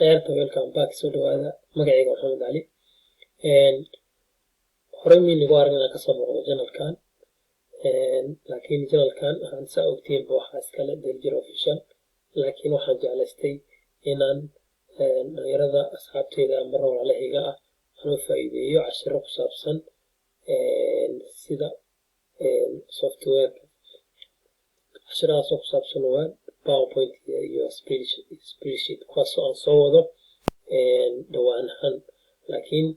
خيارته welcome back soo dhawaada magacayga Maxamed Ali horey min igu aragna ka soo muuqdo channelkan laakiin channelkan waxaan saa ogtiin waxa iskale Daljir Official laakiin waxaan jeclaystay inaan dhalinyarada asxaabteyda ama walaalahayga ah aan faa'iideeyo cashiro ku saabsan sida software cashirahaas oo ku saabsan PowerPoint iyo spreadsheet kuwaas oo aan soo wado dhawaanahan laakiin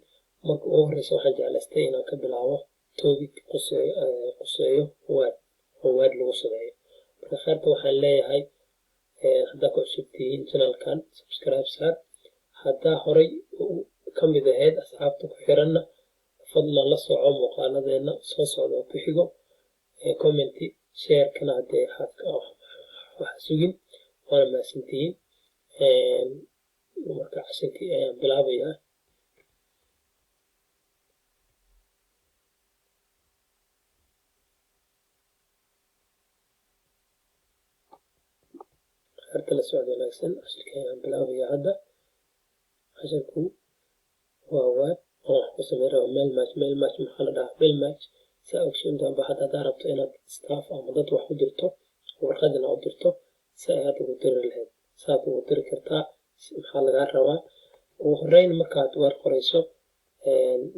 marka ugu horeysa waxaan jeclaystay inaan ka bilaabo topic quseeyo Word lagu sameeyo marka khayrta waxaan leeyahay haddaa ku cusub tihiin channelkan subscribe saar haddaa horey ka mid ahayd asxaabta ku xiranna fadlan la soco muuqaaladeena soo socda oo ku xigo comment share kana hadee waxa sugin waana mahadsantihiin marka cashirkii ayaan bilaabayaa خيرت la socdo wanaagsan cashirkii ayaan bilaabayaa hadda cashirku waa Word oo ku sameeyo mail match maxaa la dhahaa mail match si ogsoon doon baxad haddaa rabto inaad staff ama dad wax u dirto warqadna u dirto si aad ugu diri lahayd saad ugu diri kartaa maxaa laga rabaa ugu horeyn markaad Word qorayso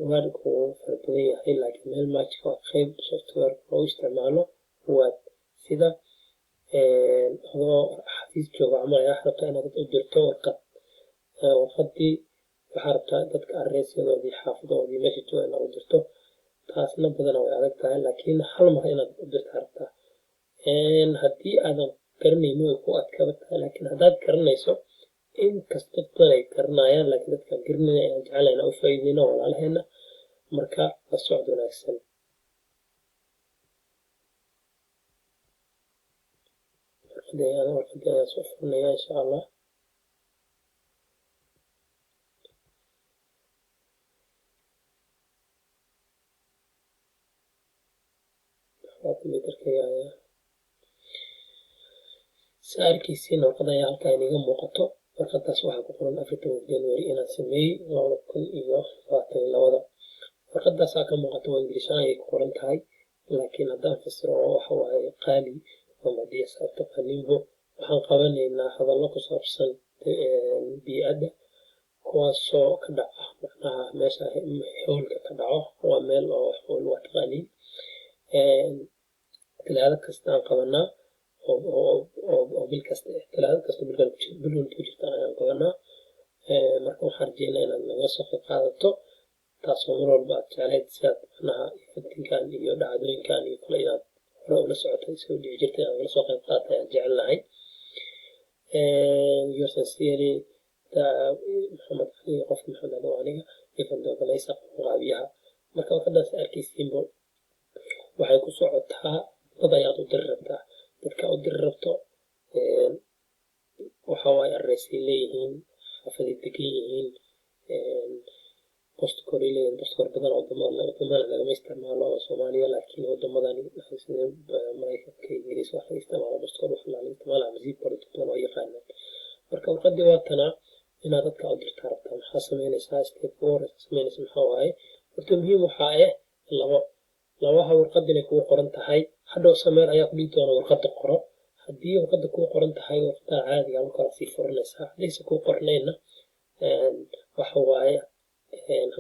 Word ku farbadan yahay laakiin mail match waa qayb software loo isticmaalo Word sida adoo xafiis jooga ama ayaa rabta inaad u dirto warqadii waxaa rabtaa dadka address-yadoodii xaafadoodii meesha jooga inaad u dirto taasna badanaa way adag tahay laakiin hal mar inaad u dirto rabtaa haddii aadan garanaynin way ku adkaada tahay laakiin haddaad garanayso inkasta badan ay garanayaan laakiin dadkaan garanayna ayaan jecelahay inaan u faa'iideyno walaalaheena marka la socod wanaagsan warqadii ayaan soo furinayaa insha allah saarkiisiina warqada ayaa halkaa iniga muuqato warqadaas waxaa ku qoran 14 January inaan sameeyey 2022 warqadaasaa ka muuqato waa Ingiriishaan ayay ku qoran tahay laakiin haddaan fasiro waxa waaye qaali ama diyaas sababta qalinbo waxaan qabanaynaa hadallo ku saabsan bii'ada kuwaasoo ka dhaca macnaha meesha howlka ka dhaco waa meel oo howl waa taqaaniin talaado kasta aan qabanaa oo bil kasta talaado kasta bilkan ku jirta ayaan qabanaa marka waxaan rajeynaa inaad naga soo qayb qaadato taasoo mar walba aad jeclayd sidaad macnaha iftinkan iyo dhacdooyinkan iyo kale inaad hore ula socotay soo dhici jirtay inaad ula soo qayb qaadata ayaan jecelnahay yours sincerely Maxamed Ali qofka Maxamed Ali waa aniga ifan dogalaysa qaabiyaha marka warqadaas arkaysiinbo waxay ku socotaa dad ayaad u diri rabtaa dadka u diri rabto waxa waaye address-ay leeyihiin xaafaday degan yihiin postcode badan wadamada lagama isticmaalo oo Soomaaliya laakiin wadamadan sida Mareykanka Ingiriis waxa isticmaalo postcode waxa la isticmaalo masiib badan oo yaqaanaan marka warqadii waa tana inaad dadka u dirtaa rabtaa maxaa sameynaysaa step 4 sameynaysaa maxaa waaye horta muhiim waxa ah laba warqadina kugu qoran tahay hadhow sameer ayaa ku dhigi doona warqada qoro haddii warqada kugu qoran tahay warqada caadiga marka la sii furanaysaa haddayse kugu qornayna waxa waaye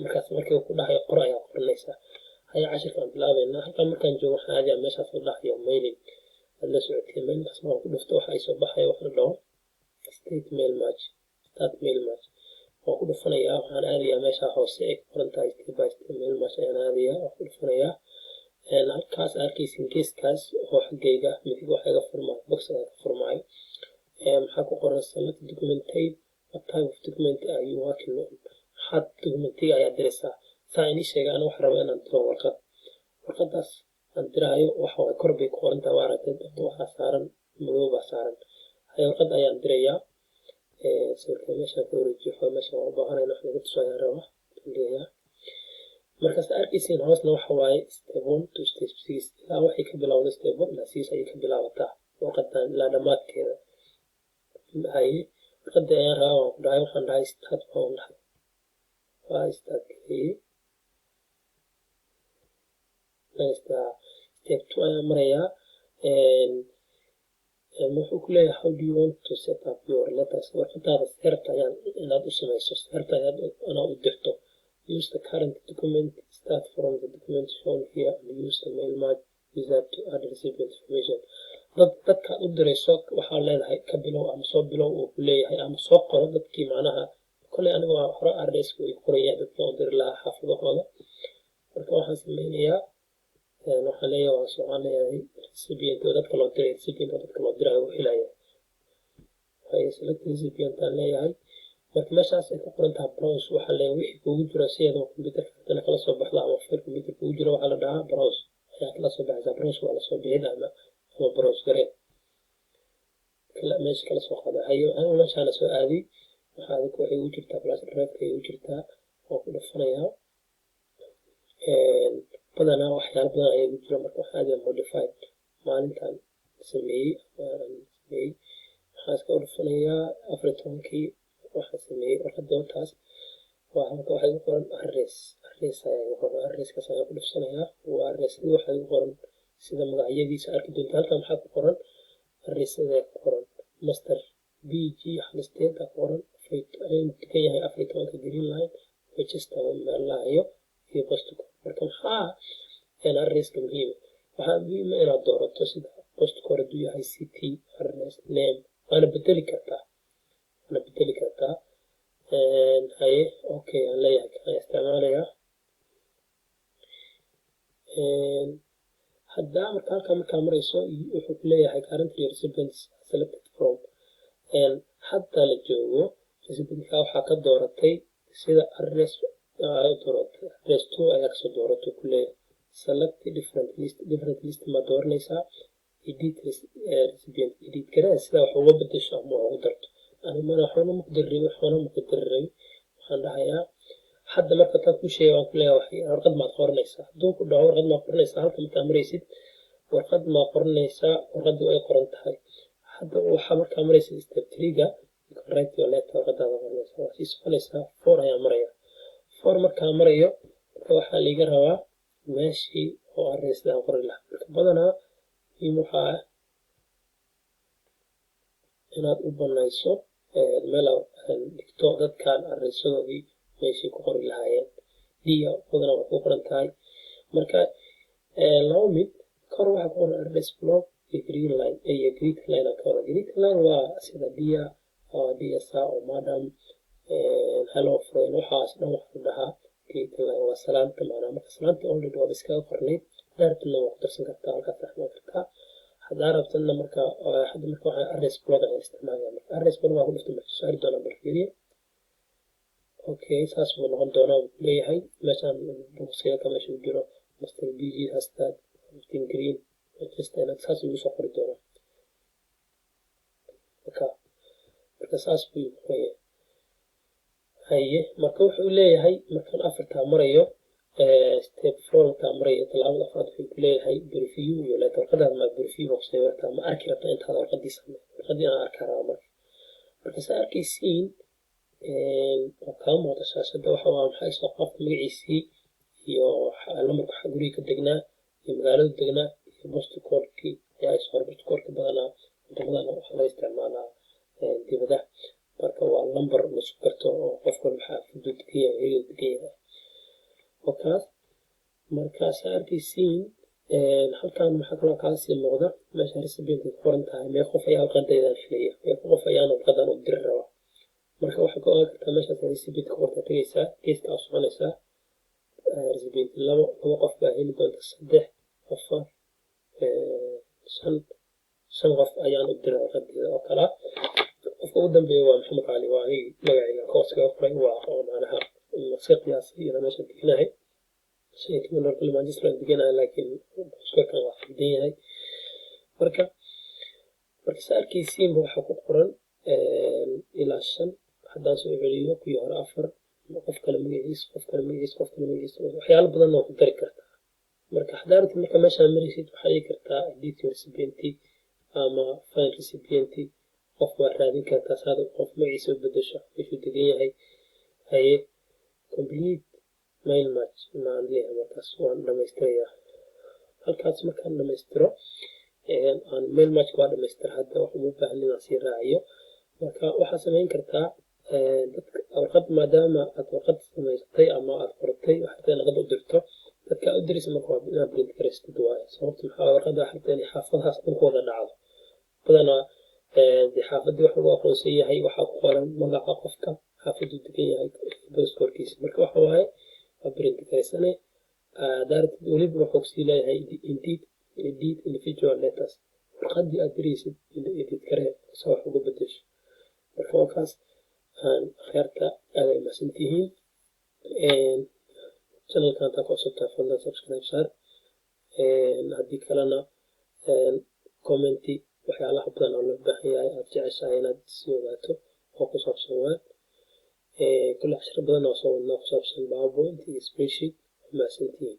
markaas markii ku dhahayo qoro ayaa qoranaysaa haya cashirkaan bilaabaynaa halkaan markaan joogo waxaan aadayaa meeshaas u dhahayo mailing aad la socotay mailkaas markaan ku dhufto waxa ay soo baxaya wax la dhaho start mail match waan ku dhufanayaa waxaan aadayaa meesha hoose ay qoran tahay step by step mail match ayaan aadayaa waan ku dhufanayaa halkaas arkaysin geeskaas oo xaggayga midig waxa iga furmaayo boxka ka furmaayo maxaa ku qoran select document type what type of document are you working on maxaad documentiga ayaa diraysaa saa inii sheega ana wax raba inaan diro warqadaas aan diraayo waxa way kor bay ku qoran tahay waa aragtay waxaa saaran madow baa saaran haya warqad ayaan dirayaa sawirka meesha ka wareejiyo meesha waa u baahanayna wax laga tuso ayaan rabaa leeyahay markaas arkaysiin hoosna waxa waaye step 1 to step 6 ilaa waxay ka bilowday step 1 ilaa 6 ayay ka bilaabataa warqadan ilaa dhamaadkeeda hay warqada warqadii ayaan rabaa waan ku dhahay waxaan dhahay start baan dhahay waa start geliyey step 2 ayaan marayaa wuxuu ku leeyahay how do you want to set up your letters warqadaada seerta ayaan inaad u samayso seerta inaad u dirto use the current document start from the document shown here and use the mail match user to add recipient information dadkaad u dirayso waxaa leedahay ka bilow ama soo bilow uu ku leeyahay ama soo qoro dadkii macnaha koley aniga waa hore adress way qoraya dadkii aan diri lahaa xaafadahooda marka waxaan sameynayaa waxaan leeyahay waan socon leeyahay recipient oo dadka loo diray recipient oo dadka loo diray uu helaya waxay select recipient aan leeyahay marka meeshaas ay ku qoran tahay browse waxaa leeyahay wixii kugu jira sida computerka hadana kala soo baxda ama file computer kugu jira waxaa la dhahaa browse ayaa kala soo baxaysa browse waa la soo bixida ama browse garee kala meesha kala soo qaada hayo anigu meeshaan soo aadi waxaa ku waxay ugu jirtaa flash drive ay ugu jirtaa oo ku dhafanayaa badanaa waxyaalo badan ayaa ugu jira marka waxaa aad modified maalintan sameeyey waxaan iska dhafanayaa 14kii waxaan sameeyey warqadoontaas waa halka waxay ku qoran arrays ayaa ku qoran arrayskaas ayaan ku dhafsanayaa waa arrayskii waxay ku qoran sida magacyadiisa arki doonta halkan maxaa ku qoran arraysada ku qoran master bg halisteeda ku qoran kan yahay 14 green line Manchester meelahayo iyo postcode marka maxaa arrayska muhiim waxaa muhiim inaad doorato sida postcode haduu yahay ct arrays name waana bedeli kartaa haye okay aan leeyahay kan isticmaalayaa hadda markaa marayso wuxuu ku leeyahay currently recipients selected from hadda la joogo recipientka waxaa ka dooratay sida arrays dooratay arrays 2 ayaa kasoo dooratay ku leeyahay select different list ma dooranaysaa edit recipient edit garee sida wax uga bedesho ama ugu darto أنا حنا مقدرين waxaan dhahayaa hadda marka taa ku sheegay waan ku leeyahay warqad ma qornaysaa haduu ku dhaw warqad ma qornaysaa halka markaa maraysid warqad ma qornaysaa warqadu ay qoran tahay hadda waxa markaa maraysid step 3ga write your letter warqadaada qornaysaa waa sii soconaysaa 4 ayaa maraya 4 markaa marayo waxaa laga rabaa meeshii oo arraysda aan qori lahaa marka badanaa waxaa inaad u banayso meel dhigto dadkan arraysadoodii meeshii ku qori lahaayeen diya badanaa waa ku qoran tahay marka laba mid kor waxaa ku qoran arrays block iyo green line iyo green line ka hor green line waa sida diya sa oo madam hello friend waxaas dhan waxaa dhahaa green line waa salaanta macnaha marka salaanta already waa iskaga qornayd daartuna waa ku darsan kartaa halkaas axmed kartaa hadda rabtana marka waxaa arrays block aan isticmaalaya marka arrays block waa ku dhifto maxaa saari doonaa barfiiriye okay saas buu noqon doonaa uu leeyahay meeshaan boxka ka meesha u jiro master bg hashtag 15 green Manchester saas uu soo qori doonaa marka saas buu leeyahay haye marka wuxuu leeyahay markaan afarta marayo step 4 ka marayo talaabada afraad wuxuu leeyahay review iyo letter qadar ma review oo sawirta ma arki rabta inta warqadii sameeyo warqadii aan arkaa marka saa arkaysiin oo ka muuqda shaashada waxa waa maxay soo qof magaciisii iyo lambarka guriga ka degnaa iyo magaalada degnaa iyo postcode-kii ayaa soo postcode-ka badanaa waxa la isticmaalaa dibada marka waa lambar la isku garto oo qofka waxaa fududkiya iyo degayaa وكاس مركز arkaysiin halkan maxaa kala kaasi muuqda meesha recipient ku qoran tahay mee qof ayaa qadayda filaya mee qof ayaa qadan u dir raba marka waxa ku ogaan kartaa meesha recipient ku qorta tagaysa geeska u soconaysa recipient labo qof baa heli doonta 3 afar 5 qof ayaa u diray qadayda oo kala qofka ugu dambeeya waa Maxamed Cali waa magaciisa kooska qoray waa macnaha qiyaas iyo meesha dignahay شيء كمان كل ما جسر دقينا لكن شكل كان واحد ديني مركا سأل كيسين هو حقوق قرن إلى الشن حدا سوي عليه كيار أفر قف كلام يعيس وحيال بدنا ناخذ ذكرتها مركا حضرت مركا ماشى مريسيد وحي كرتا ديتي ريسيبينتي أما فاين ريسيبينتي qof waa raadin kartaa saad qof magaciisa u bedesho meeshuu degan yahay haye complete mail match maan leeyahay markaas waan dhamaystirayaa halkaas markaan dhamaystiro aan mail match waa dhamaystira hadda wax uma baahna inaan sii raaciyo marka waxaa samayn kartaa dadka warqad maadaama aad warqad samaysatay ama aad qortay waxaad warqad u dirto dadka u diraysa marka waa inaad print garaystid waaye sababta maxaa warqada waxaad inay xaafadahaas dhan ku wada dhacdo badanaa dee xaafadii wax lagu aqoonsan yahay waxaa ku qoran magaca qofka xaafaduu degan yahay boskorkiisa marka waxa waaye waa print garaysane daaratid weliba wuxuu kusii leeyahay indeed individual letters warqadii aad diraysid edit garee sa wax uga bedesho marka wakaas akhyaarta aad ay mahadsantihiin channelka intaa ku cusubtaa fadlan subscribe saar haddii kalena commenti waxyaalaha badan oo loo baahan yahay aad jeceshahay inaad sii ogaato oo ku saabsan waan kule cashiro badan oo soo wadnaa ku saabsan PowerPoint iyo spreadsheet mahadsantihiin